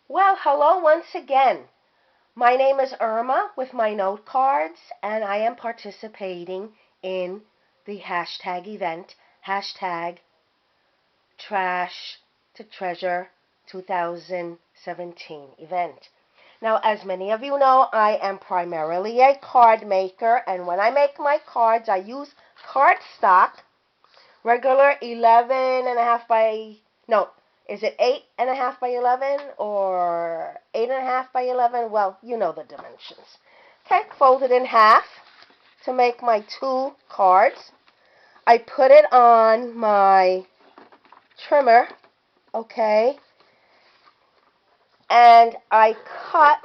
Well, hello once again. My name is Irma with my note cards, and I am participating in the hashtag event, hashtag Trash to Treasure 2017 event. Now, as many of you know, I am primarily a card maker, and when I make my cards, I use cardstock, regular 11 and a half by, no, is it 8.5 by 11 or 8.5 by 11? Well, you know the dimensions. Okay, fold it in half to make my two cards. I put it on my trimmer, okay, and I cut,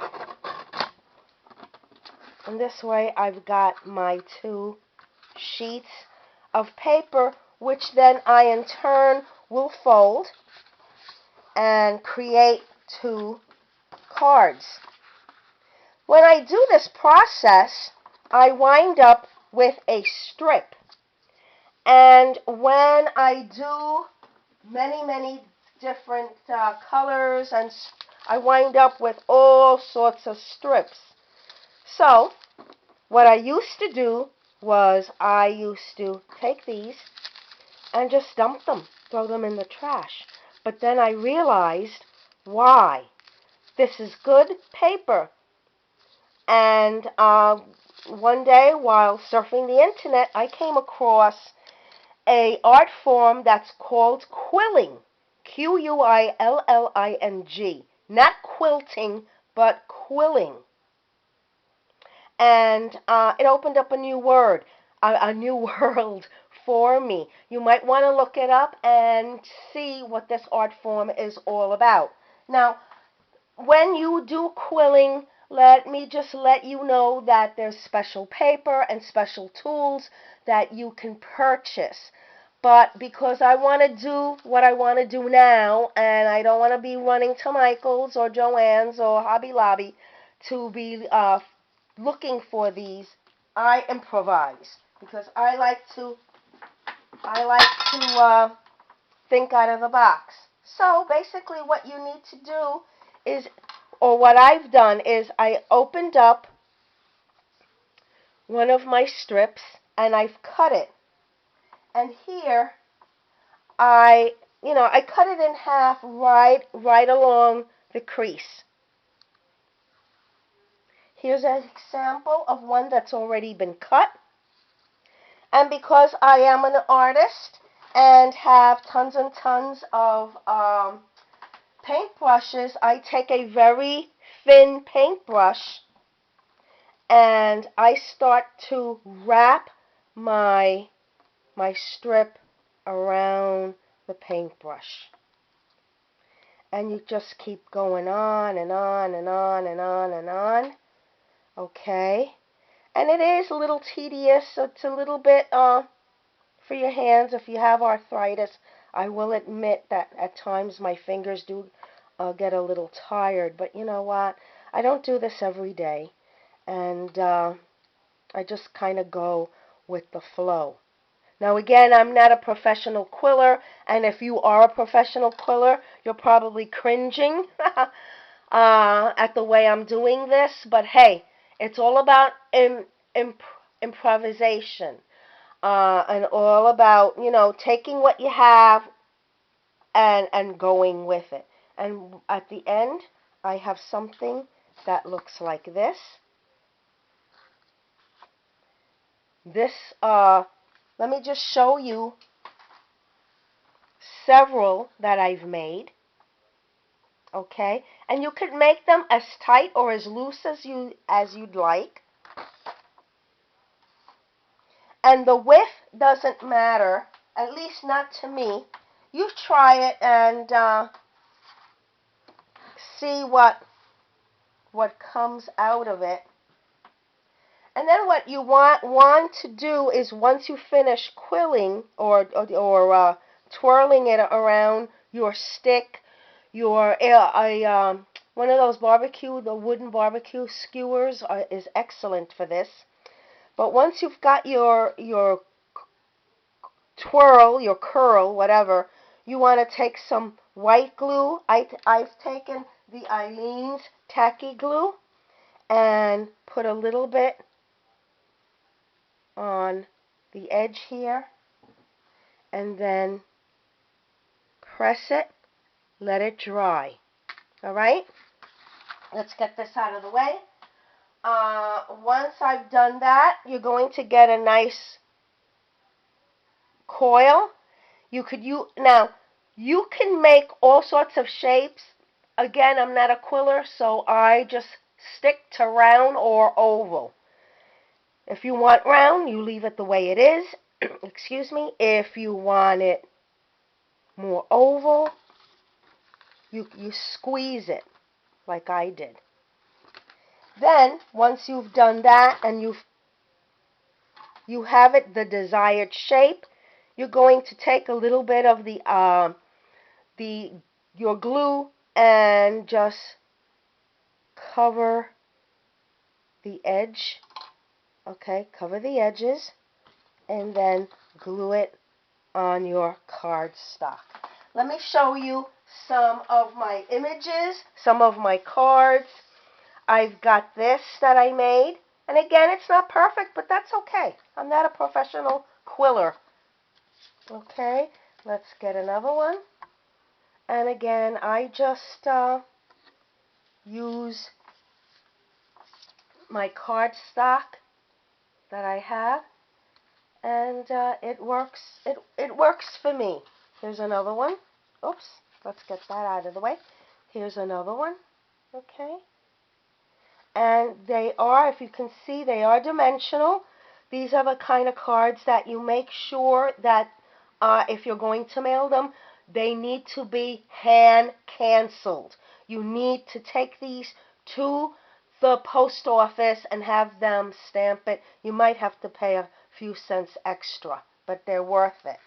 and this way I've got my two sheets of paper, which then I in turn will fold and create two cards. When I do this process, I wind up with a strip. And when I do many different colors, and I wind up with all sorts of strips. So, what I used to do was I used to take these and just dump them, throw them in the trash. But then I realized why. This is good paper. And one day while surfing the internet, I came across a art form that's called quilling. Quilling. Not quilting, but quilling. And it opened up a new word, a new world for me. You might want to look it up and see what this art form is all about. Now, when you do quilling, let me just let you know that there's special paper and special tools that you can purchase. But because I want to do what I want to do now, and I don't want to be running to Michael's or Joann's or Hobby Lobby to be looking for these, I improvise because I like to think out of the box. So basically, what you need to do is, or what I've done is, I opened up one of my strips and I've cut it. And here I cut it in half right along the crease. Here's an example of one that's already been cut. And because I am an artist and have tons and tons of paintbrushes, I take a very thin paintbrush and I start to wrap my strip around the paintbrush. And you just keep going on and on and on and on and on. Okay? And it is a little tedious. So it's a little bit for your hands if you have arthritis. I will admit that at times my fingers do get a little tired. But you know what? I don't do this every day. And I just kind of go with the flow. Now again, I'm not a professional quiller, and if you are a professional quiller, you're probably cringing at the way I'm doing this, but hey, it's all about improvisation, and all about, taking what you have and going with it. And at the end, I have something that looks like this. Let me just show you several that I've made. Okay, and you could make them as tight or as loose as you'd like. And the width doesn't matter, at least not to me. You try it and see what comes out of it. And then what you want to do is, once you finish quilling or twirling it around your stick, your one of those the wooden barbecue skewers is excellent for this. But once you've got your twirl, your curl, whatever, you want to take some white glue. I've taken the Eileen's tacky glue and put a little bit on the edge here, and then press it, let it dry. Alright? Let's get this out of the way. Once I've done that, you're going to get a nice coil. Now, you can make all sorts of shapes. Again, I'm not a quiller, so I just stick to round or oval. If you want round, you leave it the way it is. Excuse me. If you want it more oval, you squeeze it like I did. Then, once you've done that and you have it the desired shape, you're going to take a little bit of your glue and just cover the edge. Okay, cover the edges, and then glue it on your cardstock. Let me show you some of my images, some of my cards. I've got this that I made, and again, it's not perfect, but that's okay. I'm not a professional quiller. Okay, let's get another one. And again, I just use my cardstock that I have, and it works. It works for me. Here's another one. Oops, let's get that out of the way. Here's another one. Okay. And they are, if you can see, they are dimensional. These are the kind of cards that you make sure that if you're going to mail them, they need to be hand canceled. You need to take these to the post office and have them stamp it. You might have to pay a few cents extra, but they're worth it.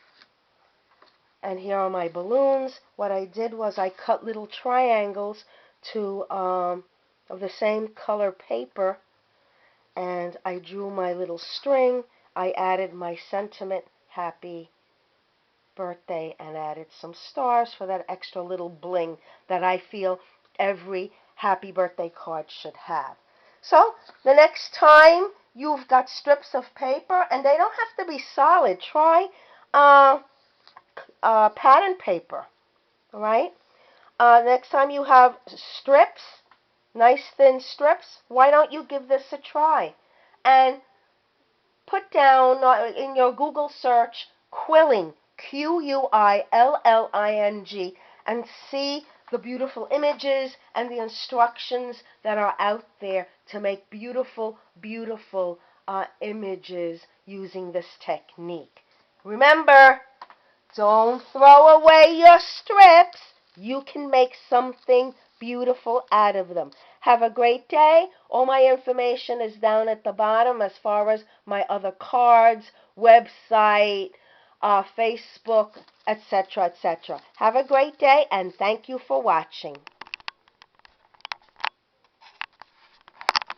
And here are my balloons. What I did was I cut little triangles of the same color paper, and I drew my little string. I added my sentiment, happy birthday, and added some stars for that extra little bling that I feel every happy birthday card should have. So the next time you've got strips of paper, and they don't have to be solid, try pattern paper. All right? Next time you have strips, nice thin strips, why don't you give this a try? And put down in your Google search Quilling, Quilling, and see the beautiful images and the instructions that are out there to make beautiful, beautiful images using this technique. Remember, don't throw away your strips. You can make something beautiful out of them. Have a great day. All my information is down at the bottom as far as my other cards, website, Facebook, etc., etc. Have a great day, and thank you for watching.